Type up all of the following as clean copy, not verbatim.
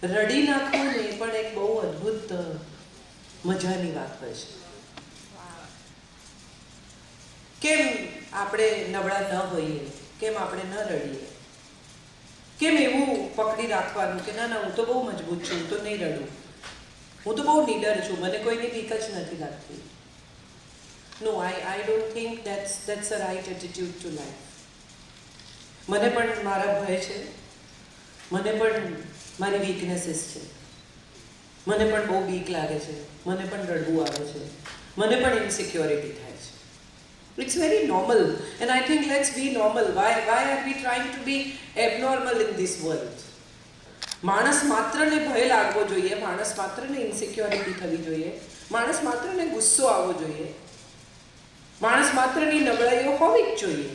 રડી નાખવું ને એ પણ એક બહુ અદ્ભુત મજાની વાત હોય છે. કેમ આપણે નબળા ન હોઈએ, કેમ આપણે ન રડીએ, કેમ એવું પકડી રાખવાનું કે ના ના હું તો બહુ મજબૂત છું, હું તો નહીં રડું, હું તો બહુ નીડર છું, મને કોઈની બીક જ નથી લાગતી. નો, I don't think that's a right attitude to life. મને પણ મારા ભય છે, મને પણ મારી વીકનેસીસ છે, મને પણ બહુ બીક લાગે છે, મને પણ રડવું આવે છે, મને પણ ઇન્સિક્યોરિટી થાય છે. It's very normal, and I think let's be normal. Why are we trying to be abnormal in this world? માણસ માત્રને ભય લાગવો જોઈએ, માણસ માત્રને ઇન્સિક્યોરિટી થવી જોઈએ, માણસ માત્રને ગુસ્સો આવવો જોઈએ, માણસ માત્રની નબળાઈઓ હોવી જ જોઈએ.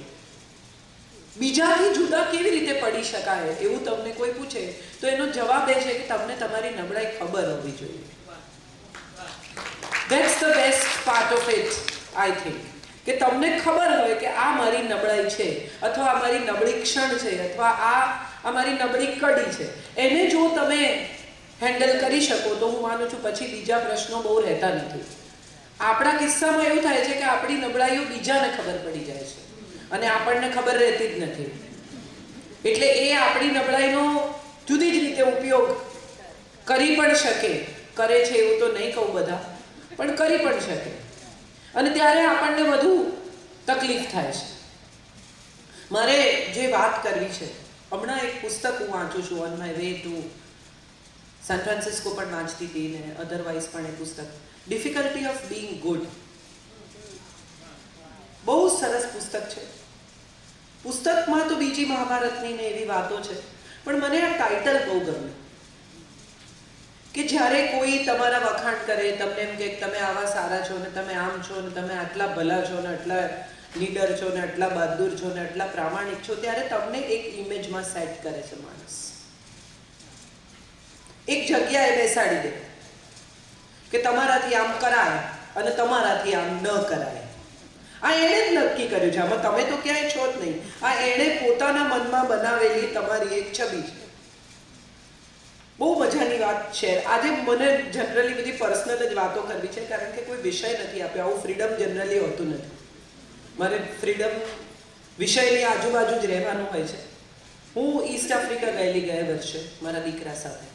બીજાથી જુદા કેવી રીતે પડી શકાય એવું તમને કોઈ પૂછે તો એનો જવાબ એ છે કે તમને તમારી નબળાઈ ખબર હોવી જોઈએ. That's the best part of it, I think. કે તમને ખબર હોય કે આ મારી નબળાઈ છે, અથવા આ મારી નબળી ક્ષણ છે, અથવા આ મારી નબળી કડી છે. એને જો તમે હેન્ડલ કરી શકો તો હું માનું છું પછી બીજા પ્રશ્નો બહુ રહેતા નથી. આપણા કિસ્સામાં એવું થાય છે કે આપણી નબળાઈઓ બીજાને ખબર પડી જાય છે અને આપણને ખબર રહેતી જ નથી. એટલે એ આપણી નબળાઈનો જુદી જ રીતે ઉપયોગ કરી પણ શકે, કરે છે એવું તો નહીં કહું બધા, પણ કરી પણ શકે, અને ત્યારે આપણને વધુ તકલીફ થાય છે. મારે જે વાત કરવી છે, હમણાં એક પુસ્તક હું વાંચું છું, on my way to San Francisco પણ વાંચતી હતી ને અધરવાઇઝ પણ એ પુસ્તક, ડિફિકલ્ટી ઓફ બીઇંગ ગુડ. બહુ સરસ પુસ્તક છે. પુસ્તકમાં તો બીજી મહાભારતની ને એવી વાતો છે, પણ મને આ ટાઇટલ બહુ ગમ્યું કે જ્યારે કોઈ તમારા વખાણ કરે, તમને એમ કે તમે આવા સારા છો ને તમે આમ છો ને તમે આટલા ભલા છો ને આટલા લીડર છો ને આટલા બહાદુર છો ને આટલા પ્રામાણિક છો, ત્યારે તમને એક ઇમેજમાં સેટ કરે છે માણસ, એક જગ્યાએ બેસાડી દે કે તમારાથી આમ કરાય અને તમારાથી આમ ન કરાય. આ એણે જ નક્કી કર્યું છે, આમાં તમે તો ક્યાંય છો જ નહીં. આ એણે પોતાના મનમાં બનાવેલી તમારી એક છબી છે. બહુ મજાની વાત છે. આજે મને જનરલી બધી પર્સનલ જ વાતો કરવી છે, કારણ કે કોઈ વિષય નથી આપ્યો. આવું ફ્રીડમ જનરલી હોતું નથી. મારે ફ્રીડમ વિષયની આજુબાજુ જ રહેવાનું હોય છે. હું ઈસ્ટ આફ્રિકા ગયેલી ગયા વર્ષે મારા દીકરા સાથે,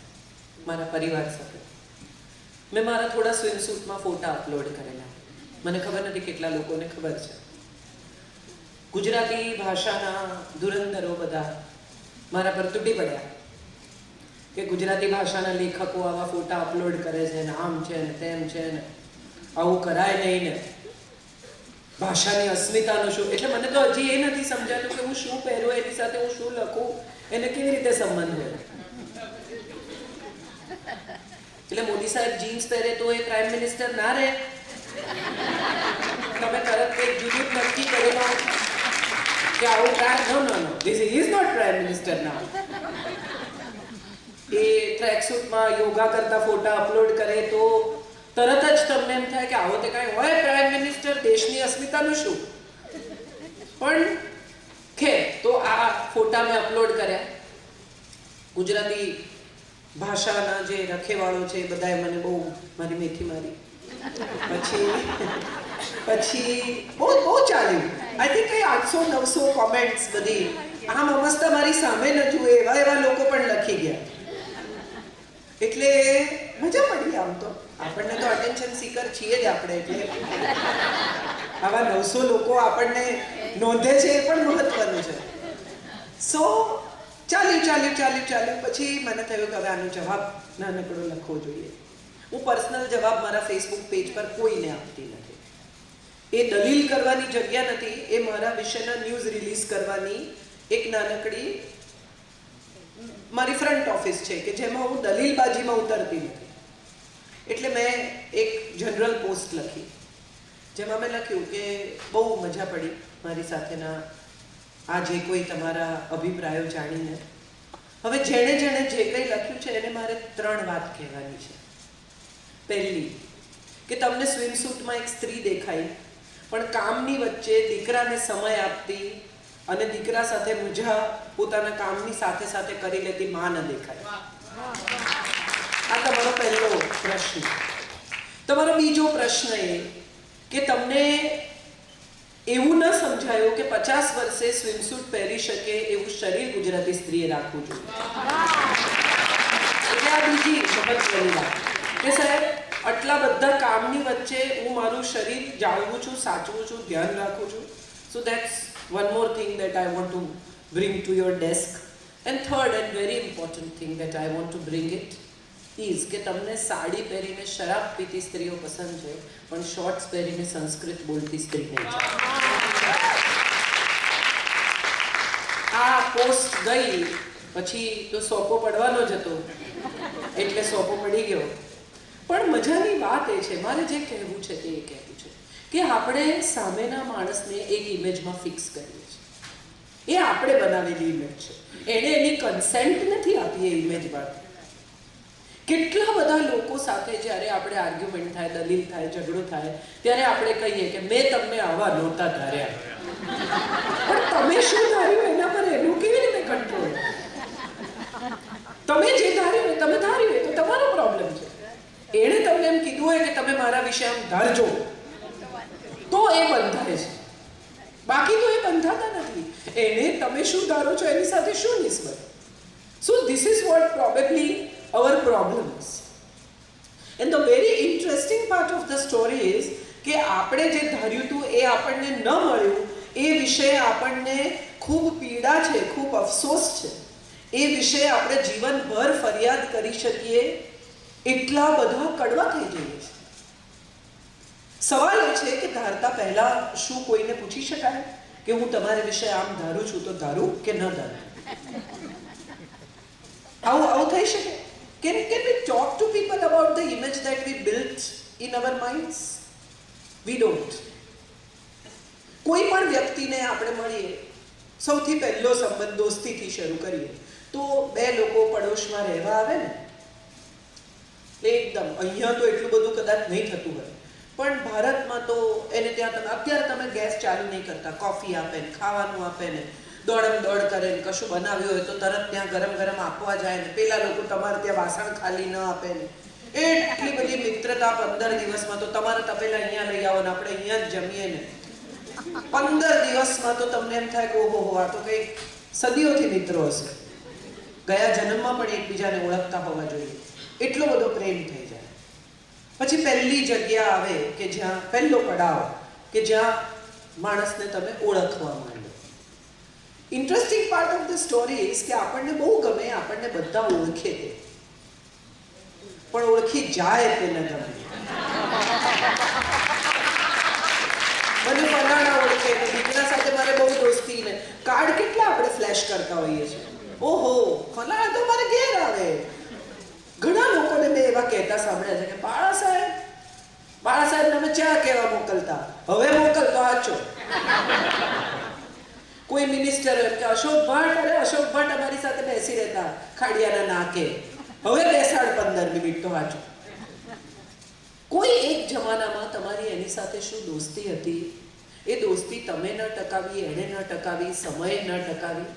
મારા પરિવાર સાથે. મેં મારા થોડા સ્વિમસૂટમાં ફોટા અપલોડ કરેલા. મને ખબર નથી કેટલા લોકોને ખબર છે. ગુજરાતી ભાષાના ધુરંધરો બધા મારા પર તૂટી પડ્યા કે ગુજરાતી ભાષાના લેખકો આવા ફોટા અપલોડ કરે છે ને આમ છે ને તેમ છે ને આવું કરાય નહીં ને ભાષાની અસ્મિતાનું શું. એટલે મને તો હજી એ નથી સમજાતું કે હું શું પહેરું, એની સાથે હું શું લખું, એને કેવી રીતે સંબંધ હોય. એટલે મોદી સાહેબ જીન્સ પહેરે તો એ પ્રાઇમ મિનિસ્ટર ના રહે? તમે તરત એક જુદું નક્કી કરેલો કે આવું no, this is not prime minister now. એ ટ્રેકસૂટમાં યોગા કરતા ફોટા અપલોડ કરે તો તરત જ તમને એમ થાય કે આવો તે કાંઈ હોય પ્રાઇમ મિનિસ્ટર, દેશની અસ્મિતાનું શું. પણ ખેર, તો આ ફોટા મેં અપલોડ કર્યા. ગુજરાતી ભાષાના જે રખેવાળો છે એ બધાએ મને બહુ મારી મેથી મારી. પછી બહુ ચાલ્યું. આઈ થિંક 800-900 કોમેન્ટ્સ બધી આમ અવસ્થા મારી સામે ન જુએ એવા લોકો પણ લખી ગયા. એટલે મજા પડી. આમ તો આપણને તો અટેન્શન સીકર છીએ જ આપણે, એટલે આવા 900 લોકો આપણને નોંધે છે એ પણ મહત્વનું છે. સો ચાલ્યું. પછી મને થયું કે હવે આનો જવાબ નાનકડો લખવો જોઈએ. હું પર્સનલ જવાબ મારા ફેસબુક પેજ પર કોઈને આપતી નથી. એ દલીલ કરવાની જગ્યા નથી, એ મારા વિશેના ન્યૂઝ રિલીઝ કરવાની એક નાનકડી મારી ફ્રન્ટ ઓફિસ છે કે જેમાં હું દલીલબાજીમાં ઉતરતી નથી. એટલે મેં એક જનરલ પોસ્ટ લખી જેમાં મેં લખ્યું કે બહુ મજા પડી મારી સાથેના આ જે કોઈ તમારા અભિપ્રાયો જાણીને. હવે જેણે જે કંઈ લખ્યું છે એને મારે 3 વાત કહેવાની છે. પહેલી, કે તમને સ્વિમસૂટમાં એક સ્ત્રી દેખાઈ પણ કામની વચ્ચે દીકરાને સમય આપતી અને દીકરા સાથે મજા પોતાના કામની સાથે સાથે કરી લેતી માં ન દેખાય. આ તમારો પહેલો પ્રશ્ન. તમારો બીજો પ્રશ્ન એ કે તમને એવું ન સમજાયું કે 50 વર્ષે સ્વિમસૂટ પહેરી શકે એવું શરીર ગુજરાતી સ્ત્રીએ રાખવું જોઈએ. એટલે આ બીજી મહત્વની વાત કે સાહેબ આટલા બધા કામની વચ્ચે હું મારું શરીર જાળવું છું, સાચવું છું, ધ્યાન રાખું છું. સો that's one more thing that I want to bring to your desk. And third and very important thing that I want to bring it is કે તમને સાડી પહેરીને શરાબ પીતી સ્ત્રીઓ પસંદ છે, પણ શોર્ટ્સ પહેરીને સંસ્કૃત બોલતી સ્ત્રી નહીં છે. આ પોસ્ટ ગઈ પછી તો સોપો પડવાનો જ હતો, એટલે સોપો પડી ગયો. પણ મજાની વાત એ છે, મારે જે કહેવું છે તે એ કહેવું છે કે આપણે સામેના માણસને એક ઇમેજમાં ફિક્સ કરીએ છીએ. એ આપણે બનાવેલી ઇમેજ છે, એણે એની કન્સેન્ટ નથી આપી એ ઇમેજમાં. કેટલા બધા લોકો સાથે જ્યારે આપણે આર્ગ્યુમેન્ટ થાય, દલીલ થાય, ઝઘડો થાય, ત્યારે આપણે કહીએ કે મેં તમને આવા નહોતા ધાર્યા. પણ તમે શું ધાર્યું એના પર એનું કેવી રીતે કંટ્રોલ? તમે જે ધાર્યું ને તમે ધાર્યું એ તો તમારો પ્રોબ્લેમ છે. એણે તમને એમ કીધું હોય કે તમે મારા વિશે આમ ધારજો, તો એ બંધાય છે, બાકી તો એ બંધાતા નથી. એને તમે શું ધારો છો એની સાથે શું નિસ્બત? So this is what probably our problem is. And the very interesting part of the story is કે આપણે જે ધાર્યું હતું એ આપણને ન મળ્યું, એ વિશે આપણને ખૂબ પીડા છે, ખૂબ અફસોસ છે. એ વિશે આપણે જીવનભર ફરિયાદ કરી શકીએ એટલા બધા કડવા થઈ જઈએ છીએ. સવાલ એ છે કે ધારતા પહેલા શું કોઈને પૂછી શકાય કે હું તમારા વિશે આમ ધારું છું તો ધારું કે ન ધારું? આવું થઈ શકે? Can we talk to people about the image that we built in our minds? We don't. કોઈ પણ વ્યક્તિને આપણે મળીએ, સૌથી પહેલો સંબંધ દોસ્તીથી શરૂ કરીએ તો બે લોકો પડોશમાં રહેવા આવે ને, એકદમ અહીંયા તો એટલું બધું કદાચ નહીં થતું હોય, પણ ભારતમાં તો એને ત્યાં અત્યારે તમે ગેસ ચાલુ નહીં કરતા, કોફી આપે ને, ખાવાનું આપે ને, દોડમ દોડ કરે ને, કશું બનાવ્યું હોય તો તરત ત્યાં ગરમ ગરમ આપવા જાય ને, પેલા લોકો તમારે ત્યાં વાસણ ખાલી ન આપે ને, એટલી બધી મિત્રતા 15 દિવસમાં. તો તમારે તપેલા અહીંયા લઈ આવો ને આપણે અહીંયા જ જમીએ ને, 15 દિવસમાં તો તમને એમ થાય કે ઓહો આ તો કંઈક સદીઓથી મિત્રો હશે, ગયા જન્મમાં પણ એકબીજાને ઓળખતા હોવા જોઈએ, એટલો બધો પ્રેમ થઈ જાય. પછી પહેલી જગ્યા આવે કે જ્યાં પહેલો પડાવ કે જ્યાં માણસને તમે ઓળખવા માંડો. Interesting part of the story is કે આપણને બહુ ગમે, આપણને બધા ઓળખે તે, પણ ઓળખી જાય તે ન ગમે. મને ફલાણા ઓળખે ને, દીકરા સાથે મારે બહુ દોસ્તી ને, કાર્ડ કેટલા આપણે ફ્લેશ કરતા હોઈએ છીએ. ઓહો ફલાણા તો મારે ઘેર આવે. ઘણા લોકોને મેં એવા કહેતા સાંભળ્યા છે કે બાળા સાહેબ તમે ચા કેવા મોકલતા, હવે મોકલતો આચો. કોઈ મિનિસ્ટર હોય કે અશોક ભટ્ટ અમારી સાથે બેસી રહેતા ખાડિયાના નાકે, હવે બેસાડ 15 મિનિટ તો વાંચો. કોઈ એક જમાનામાં તમારી એની સાથે શું દોસ્તી હતી, એ દોસ્તી તમે ન ટકાવી, એણે ન ટકાવી, સમયે ન ટકાવી.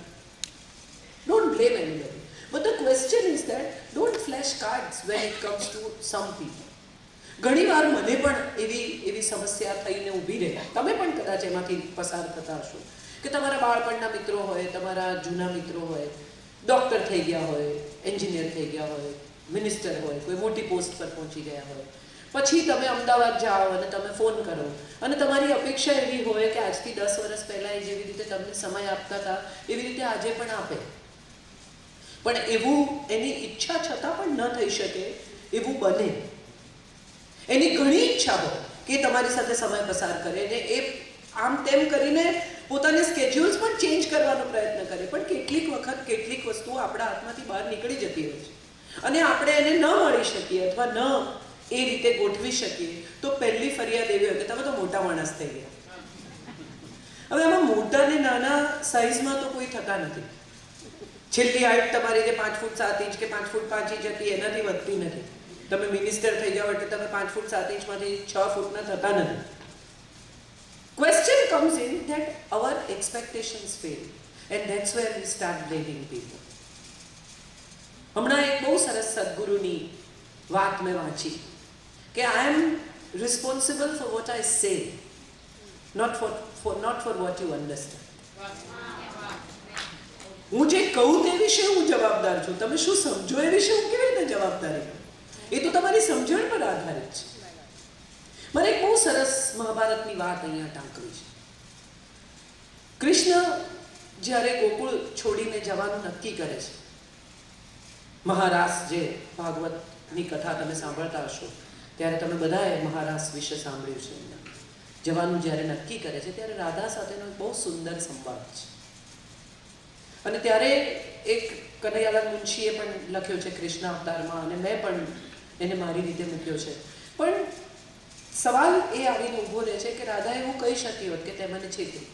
Don't blame anybody, but the question is that don't flash cards when it comes to some people. ઘણીવાર મને પણ એવી સમસ્યા થઈને ઊભી રહે, તમે પણ કદાચ એમાંથી પસાર થતા હશો કે તમારા બાળપણના મિત્રો હોય, તમારા જૂના મિત્રો હોય, ડૉક્ટર થઈ ગયા હોય, એન્જિનિયર થઈ ગયા હોય, મિનિસ્ટર હોય, કોઈ મોટી પોસ્ટ પર પહોંચી ગયા હોય, પછી તમે અમદાવાદ જાઓ અને તમે ફોન કરો અને તમારી અપેક્ષા એવી હોય કે આજથી 10 વર્ષ પહેલાં જેવી રીતે તમને સમય આપતા હતા એવી રીતે આજે પણ આપે. પણ એવું એની ઈચ્છા છતાં પણ ન થઈ શકે એવું બને. એની ઘણી ઈચ્છા હોય કે તમારી સાથે સમય પસાર કરે ને એ આમ તેમ કરીને પોતાને સ્કેડ્યુલ્સ પણ ચેન્જ કરવાનો પ્રયત્ન કરે, પણ કેટલીક વખત કેટલીક વસ્તુઓ આપણા હાથમાંથી બહાર નીકળી જતી હોય છે અને આપણે એને ન મળી શકીએ અથવા ન એ રીતે ગોઠવી શકીએ તો પહેલી ફરિયાદ એવી હોય કે તમે તો મોટા માણસ થઈ ગયા. હવે આમાં મોટા ને નાના સાઇઝમાં તો કોઈ થતા નથી. છેલ્લી હાઈટ તમારી જે 5 ફૂટ 7 ઇંચ કે 5 ફૂટ 5 ઇંચ હતી એનાથી વધતી નથી. તમે મિનિસ્ટર થઈ જાઓ એટલે તમે 5 ફૂટ 7 ઇંચમાંથી 6 ફૂટના થતા નથી. Question comes in that our expectations fail, and that's where we start blaming people. હમણાં એક બહુ સરસ સદગુરુની વાત મેં વાંચી કે આઈ એમ રિસ્પોન્સિબલ ફોર વોટ આઈ સે, not for what you understand. હું જે કહું તે વિશે હું જવાબદાર છું, તમે શું સમજો એ વિશે હું કેવી રીતે જવાબદારી લઉં? એ તો તમારી સમજણ પર આધારિત છે. મારે એક બહુ સરસ મહાભારતની વાત અહીંયા ટાંકવી છે. કૃષ્ણ જ્યારે ગોકુળ છોડીને જવાનું નક્કી કરે છે, મહારાસ જે ભાગવતની કથા તમે સાંભળતા હશો ત્યારે તમે બધાએ મહારાસ વિશે સાંભળ્યું છે. જવાનું જ્યારે નક્કી કરે છે ત્યારે રાધા સાથેનો બહુ સુંદર સંવાદ છે. અને ત્યારે એક કનૈયાલાલ મુનશીએ પણ લખ્યો છે કૃષ્ણ અવતારમાં, અને મેં પણ એને મારી રીતે મૂક્યો છે. પણ સવાલ એ આવીને ઊભો રહે છે કે રાધા એવું કહી શકી હોત કે તે મને છેતરી.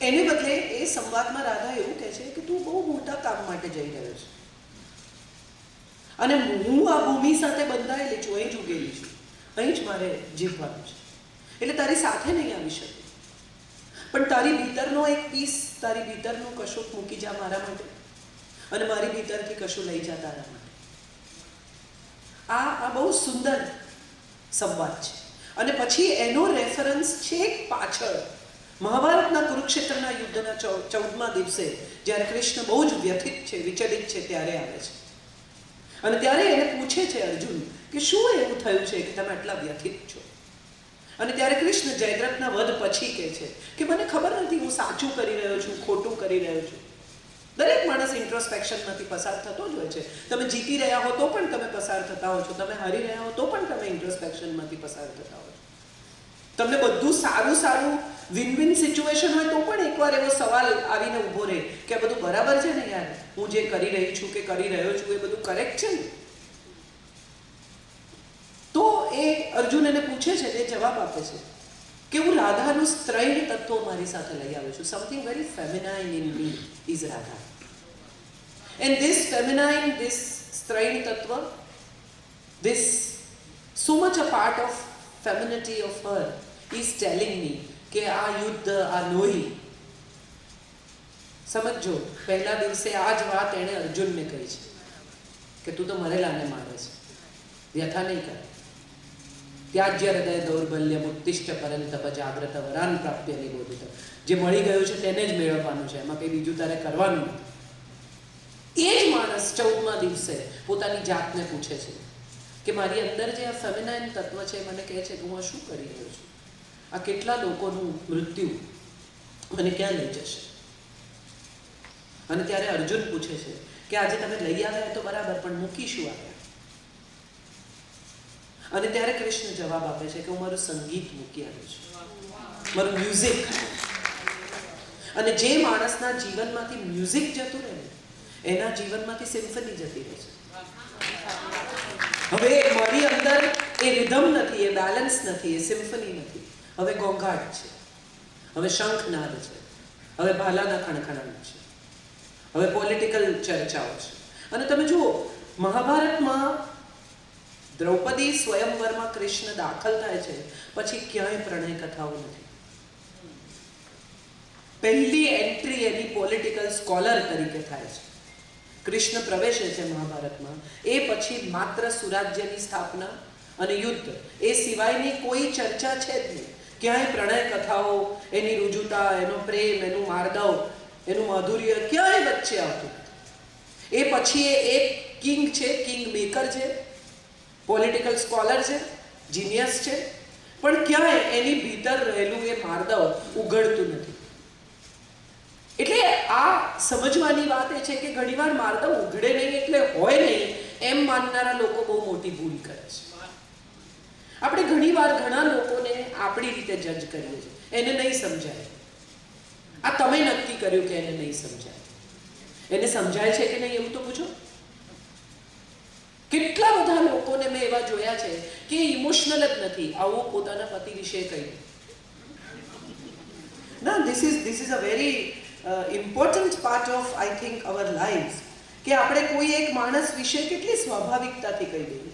એને બદલે એ સંવાદમાં રાધા એવું કહે છે કે તું બહુ મોટા કામ માટે જઈ રહ્યો છે અને હું આ ભૂમિ સાથે બંધાયેલી છું, અહીં જ ઉગેલી છું, અહીં જ મારે જીવવાનું છે, એટલે તારી સાથે નહીં આવી શકે. પણ તારી ભીતરનો એક પીસ, તારી ભીતરનું કશુંક મૂકી જા મારા માટે, અને મારી ભીતરથી કશું લઈ જા તારા માટે. આ બહુ સુંદર સંવાદ છે. અને પછી એનો રેફરન્સ છેક પાછળ મહાભારતના કુરુક્ષેત્રના યુદ્ધના 14મા દિવસે જ્યારે કૃષ્ણ બહુ જ વ્યથિત છે, વિચલિત છે, ત્યારે આવે છે. અને ત્યારે એને પૂછે છે અર્જુન કે શું એવું થયું છે કે તમે આટલા વ્યથિત છો? અને ત્યારે કૃષ્ણ જયદ્રથના વધ પછી કહે છે કે મને ખબર નથી હું સાચું કરી રહ્યો છું, ખોટું કરી રહ્યો છું. દરેક માણસ ઇન્ટ્રોસ્પેક્શનમાંથી પસાર થતો જ હોય છે. તમે જીતી રહ્યા હો તો પણ તમે પસાર થતા હો છો, તમે હારી રહ્યા હો તો પણ તમે ઇન્ટ્રોસ્પેક્શનમાંથી પસાર થતા હો છો. તમને બધું સારું વિન વિન સિચ્યુએશન હોય તો પણ એકવાર એવો સવાલ આવીને ઊભો રહે કે આ બધું બરાબર છે ને યાર, હું જે કરી રહી છું કે કરી રહ્યો છું એ બધું કરેક્ટ છે ને? તો એ અર્જુન એને પૂછે છે, એ જવાબ આપે છે કે હું રાધાનું સ્ત્રૈણ તત્વ મારી સાથે લઈ આવ્યો છું. Something very feminine in me is Radha, and this feminine, this સ્ત્રૈણ તત્વ, this so much a part of femininity of her is telling me કે આ યુદ્ધ, આ લોહી, સમજો પહેલા દિવસે આ જ વાત એણે અર્જુનને કહી છે કે તું તો મરેલાને મારે છે, વ્યથા નહીં કરે. ત્યાજ્ય હૃદય દૌર્બલ્ય ઉત્તિષ્ઠ પરંતપ જાગ્રત વરાન પ્રાપ્ય નિબોધિત. જે મળી ગયું છે તેને જ મેળવવાનું છે, એમાં કંઈ બીજું તારે કરવાનું નથી. એ જ માણસ 14મા દિવસે પોતાની જાતને પૂછે છે કે મારી અંદર જે આ ફેમિનાઇન તત્વ છે મને કહે છે કે હું આ શું કરી રહ્યો છું, આ કેટલા લોકોનું મૃત્યુ મને ક્યાં લઈ જશે? અને ત્યારે અર્જુન પૂછે છે કે આજે તમે લઈ આવ્યા તો બરાબર, પણ મૂકી શું આવ્યા? અને ત્યારે કૃષ્ણ જવાબ આપે છે કે હું મારું સંગીત મૂકી આવ્યો છું, મારું મ્યુઝિક. અને જે માણસના જીવનમાંથી મ્યુઝિક જતું રહે એના જીવનમાંથી સિમ્ફની જતી રહે છે. હવે મારી અંદર એ રિધમ નથી, એ બેલેન્સ નથી, એ સિમ્ફની નથી. હવે ઘોંઘાટ છે, હવે શંખનાદ છે, હવે ભાલાના ખણખણાટ છે, હવે પોલિટિકલ ચર્ચાઓ છે. અને તમે જુઓ મહાભારતમાં દ્રૌપદી સ્વયંવરમાં કૃષ્ણ દાખલ થાય છે પછી ક્યાંય પ્રણય કથાઓ નથી. પહેલી એન્ટ્રી એની પોલિટિકલ સ્કોલર તરીકે થાય છે. કૃષ્ણ પ્રવેશે છે મહાભારતમાં, એ પછી માત્ર સુરાજ્યની સ્થાપના અને યુદ્ધ, એ સિવાયની કોઈ ચર્ચા છે જ નહીં. ક્યાંય પ્રણય કથાઓ, એની રુજુતા, એનો પ્રેમ, એનું માર્દવ, એનું માધુર્ય ક્યાંય વચ્ચે આવતું નથી. એ પછી એ એક કિંગ છે, કિંગ મેકર છે, પોલિટિકલ સ્કોલર છે, જીનિયસ છે, પણ ક્યાંય એની ભીતર રહેલું એ માર્દવ ઉઘડતું નથી. એટલે આ સમજવાની વાત એ છે કે ઘણીવાર માર્દવ ઉઘડે નહીં એટલે હોય નહીં એમ માનનારા લોકો બહુ મોટી ભૂલ કરે છે. આપણે ઘણીવાર ઘણા લોકોને આપણી રીતે જજ કરીએ છીએ, એને નહીં સમજાય. આ તમે નક્કી કર્યું કે એને નહીં સમજાય. એને સમજાય છે કે નહીં એવું તો પૂછો. કેટલા બધા લોકોને મેં એવા જોયા છે કે ઇમોશનલ જ નથી, આવું પોતાના પતિ વિશે કહ્યું. ના, this is a very important part of I think our life, કે આપણે કોઈ એક માણસ વિશે કેટલી સ્વાભાવિકતાથી કહી દઈએ.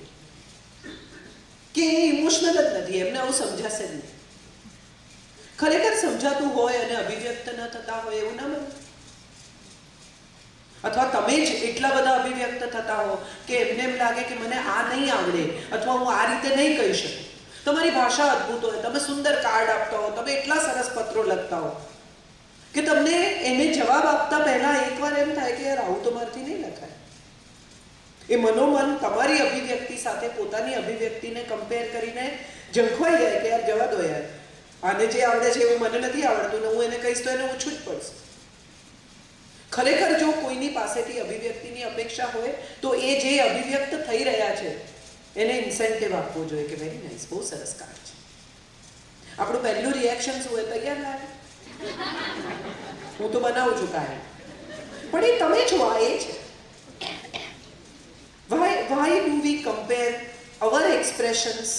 કે એ ઇમોશનલ જ નથી, એમને આવું સમજાશે જ નહીં. ખરેખર સમજાતું હોય અને અભિવ્યક્ત ન થતા હોય એવું ના બને. અથવા તમે જ એટલા બધા અભિવ્યક્ત થતા હો કે એમને એમ લાગે કે મને આ નહીં આવડે અથવા હું આ રીતે નહીં કહી શકું. તમારી ભાષા અદ્ભુત હોય, તમે સુંદર કાર્ડ આપતા હો, તમે એટલા સરસ પત્રો લખતા હો કે તમને એને જવાબ આપતા પહેલા એકવાર એમ થાય કે યાર આવું તો મારાથી નહીં લખાય. એ મનોમન તમારી અભિવ્યક્તિ સાથે પોતાની અભિવ્યક્તિને કમ્પેર કરીને ઝંખવાઈ જાય કે યાર જવા દો યાર, આને જે આવડે છે એવું મને નથી આવડતું ને હું એને કહીશ તો એને ઓછું જ પડશે. ખરેખર જો કોઈની પાસેથી અભિવ્યક્તિની અપેક્ષા હોય તો એ જે અભિવ્યક્ત થઈ રહ્યા છે એને ઇન્સેન્ટિવ આપવો જોઈએ કે વેરી નાઇસ, બહુ સરસ કાર્ડ છે. આપણું પહેલું રિએક્શન શું હોય? તૈયાર લાગે, હું તો બનાવું છું કાર્ડ. પણ એ તમે છો, આ એ છે. Why do we compare our expressions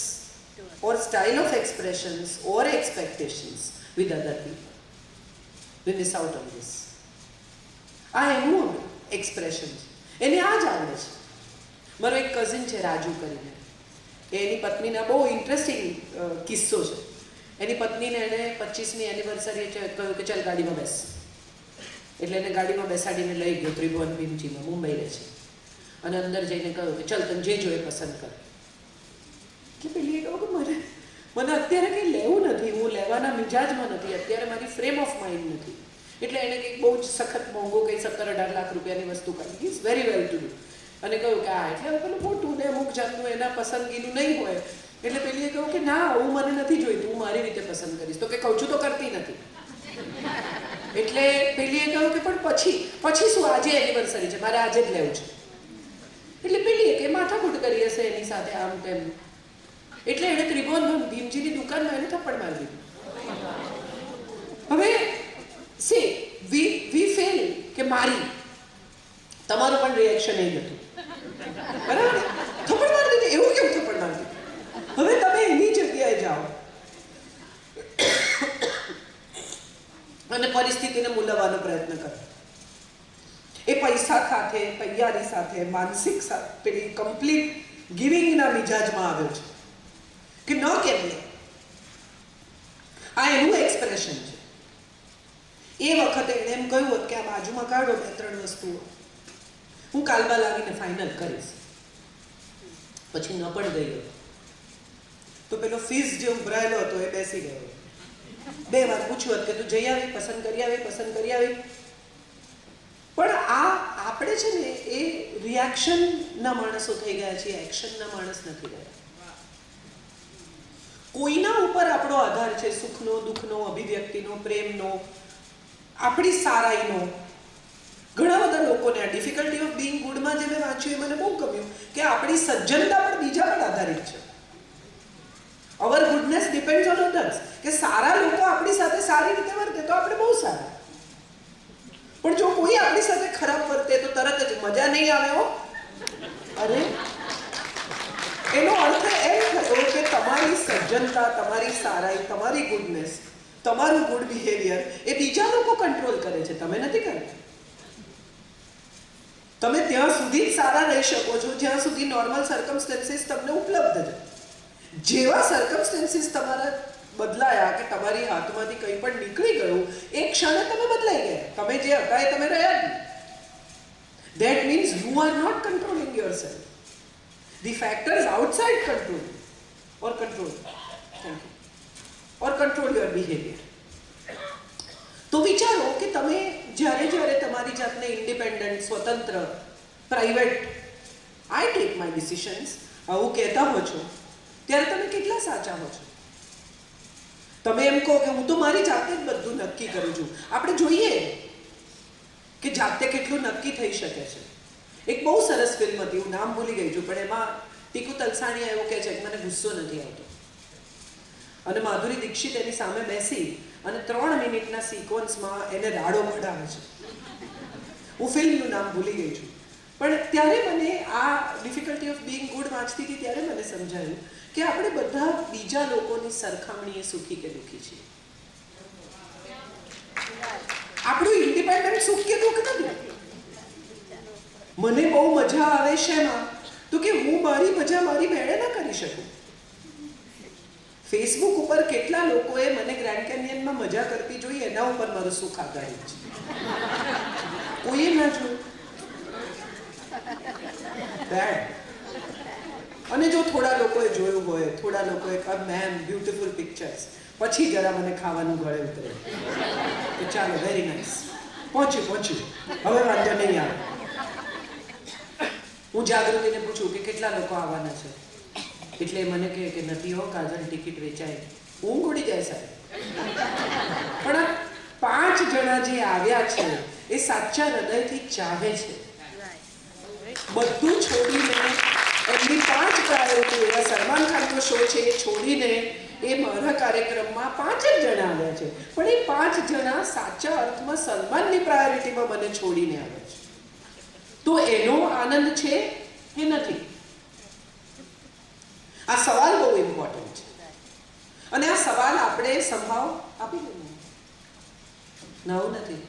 or style of expressions or expectations with other people? We miss out on this. આ એનું એક્સપ્રેશન છે, એને આ જ આવડે છે. મારો એક કઝિન છે રાજુ કરીને, એની પત્નીના બહુ ઇન્ટરેસ્ટિંગ કિસ્સો છે. એની પત્નીને એણે 25મી એનિવર્સરી કહ્યું કે ચાલ ગાડીમાં બેસ, એટલે એને ગાડીમાં બેસાડીને લઈ ગયો ત્રિભુવન ભીમજીમાં, મુંબઈ રહે છે, અને અંદર જઈને કહ્યું કે ચાલ તને જે જોઈએ પસંદ કર. એટલે પેલી કહું કે મને અત્યારે કંઈ લેવું નથી, હું લેવાના મિજાજમાં નથી, અત્યારે મારી ફ્રેમ ઓફ માઇન્ડ નથી. એટલે એણે કંઈક બહુ જ સખત મોંઘું કંઈ 17-18 લાખ રૂપિયાની વસ્તુ કરી, is very well to do, અને કહ્યું કે આ એટલે હવે પેલું મોટું ને અમુક જાતનું એના પસંદગીનું નહીં હોય. એટલે પેલીએ કહ્યું કે ના હું મને નથી જોઈતું, હું મારી રીતે પસંદ કરીશ. તો કે કહું છું તો કરતી નથી. એટલે પેલીએ કહ્યું કે પણ પછી શું, આજે એનિવર્સરી છે, મારે આજે જ લેવું છે. એટલે પેલીએ કે માથાકૂટ કરી હશે એની સાથે આમ તેમ. એટલે એણે ત્રિભુવન ભીમજીની દુકાનમાં એને થપ્પડ મારી દીધું. હવે સે વી ફેલ કે મારી, તમારું પણ રિએક્શન એ જ હતું, બરાબર? થપ્પડ મારી દીધું, એવું કેવું થપ્પડ મારી દીધું? હવે તમે એની જગ્યાએ જાઓ અને પરિસ્થિતિને મૂલવવાનો પ્રયત્ન કરો. એ પૈસા સાથે, તૈયારી સાથે, માનસિક સાથે પેલી કમ્પ્લીટ ગિવિંગના મિજાજમાં આવ્યો છે કે ન કેમ લે. આ એનું એક્સપ્રેશન છે. એ વખતે એણે એમ કહ્યું હોત કે આ બાજુમાં કાઢો 2-3 વસ્તુઓ, હું કાલબા લાવીને ફાઇનલ કરીશ. પછી ન પણ ગઈ તો પેલો ફીસ જે ઉભરાયેલો હતો એ બેસી ગયો. 2 વાર પૂછ્યું કે તું જઈ આવી, પસંદ કરી આવી. પણ આપણે છે ને એ રિએક્શનના માણસો થઈ ગયા છીએ, એક્શનના માણસ નથી રહ્યા. કોઈના ઉપર આપણો આધાર છે, સુખનો, દુઃખનો, અભિવ્યક્તિનો, પ્રેમનો, આપણી સારાઈનો. ઘણા બધા લોકોને આ ડિફિકલ્ટી ઓફ બીઇંગ ગુડમાં જે મેં વાંચ્યું એ મને બહુ ગમ્યું કે આપણી સજ્જનતા પણ બીજા પર આધારિત છે. અવર ગુડનેસ ડિપેન્ડ્સ ઓન અધર્સ. કે સારા લોકો આપણી સાથે સારી રીતે વર્તે તો આપણે બહુ સારા, પણ જો કોઈ આપણી સાથે ખરાબ વર્તે તો તરત જ મજા નહીં આવે હો. અરે એનો અર્થ એમ થયો કે તમારી સજ્જનતા, તમારી સારાઈ, તમારી ગુડનેસ, તમારું ગુડ બિહેવિયર એ બીજા લોકો કંટ્રોલ કરે છે, તમે નથી કરતા. તમે ત્યાં સુધી જ સારા રહી શકો છો જ્યાં સુધી નોર્મલ સર્કમસ્ટન્સીસ તમને ઉપલબ્ધ છે. જેવા સર્કમસ્ટન્સીસ તમારા બદલાયા કે તમારી હાથમાંથી કંઈ પણ નીકળી ગયું, એ ક્ષણે તમે બદલાઈ ગયા. તમે જે હતા એ તમે રહ્યા જ નહીં. That means you are not controlling yourself. The factors outside control or control. Thank you. Or control your behavior. તો વિચારો કે તમે જ્યારે તમારી જાતને ઇન્ડિપેન્ડન્ટ, સ્વતંત્ર, private, I take my decisions આવું કહેતા હો છો, ત્યારે તમે કેટલા સાચા હો છો? તમે એમ કહો કે હું તો મારી જાતે જ બધું નક્કી કરું છું. આપણે જોઈએ કે જાતે કેટલું નક્કી થઈ શકે છે. એક બહુ સરસ ફિલ્મ હતી, હું નામ ભૂલી ગઈ છું, પણ એમાં ટીકુ તલસાણીયા એવું કહે છે કે મને ગુસ્સો નથી આવતો, અને માધુરી દીક્ષિત એની સામે બેસી અને 3 મિનિટના સિક્વન્સમાં એને રાડો મઢાવે છે. હું ફિલ્મનું નામ ભૂલી ગઈ છું, પણ ત્યારે મને આ ડિફિકલ્ટી ઓફ બીઇંગ ગુડ વાંચતી હતી ત્યારે મને સમજાયું કે આપણે બધા બીજા લોકોની સરખામણીએ સુખી કે દુઃખી છીએ. આપણું ઇન્ડિપેન્ડન્ટ સુખ કે દુઃખ નથી. મને બહુ મજા આવે છે એમાં તો કે હું મારી મજા મારી મેળે ના કરી શકું. ફેસબુક ઉપર કેટલા લોકોએ મને ગ્રેન્ડ કેનિયનમાં મજા કરતી જોઈ, એના ઉપર મારું સુખ આધારિત છે. કોઈએ ના જોયું. બેડ. અને જો થોડા લોકોએ જોયું હોય, થોડા લોકોએ કહ્યું મેમ બ્યુટીફુલ પિક્ચર્સ, પછી જરા મને ખાવાનું ગળે ઉતરે કે ચાલો વેરી નાઇસ, પહોંચ્યું, હવે વાંધો નહીં આવે. હું જાગૃતિને પૂછું કે કેટલા લોકો આવવાના છે, એટલે મને કહે કે નથી હો કાજલ, ટિકિટ વેચાય. ઊંઘ ઉડી જાય સાહેબ. પણ 5 જણા જે આવ્યા છે એ સાચા હૃદયથી ચાહે છે. બધું છોડીને એમની 5 પ્રાયોરિટી, એવા સલમાન ખાનનો શો છે એ છોડીને એ મારા કાર્યક્રમમાં 5 જ જણા આવ્યા છે. પણ એ 5 જણા સાચા અર્થમાં સલમાનની પ્રાયોરિટીમાં મને છોડીને આવ્યા છે. તો એનો આનંદ છે કે નથી? આ સવાલ બહુ ઇમ્પોર્ટન્ટ છે. અને આ સવાલ આપણે સંભાવ આપી દઈએ. નવું નથી.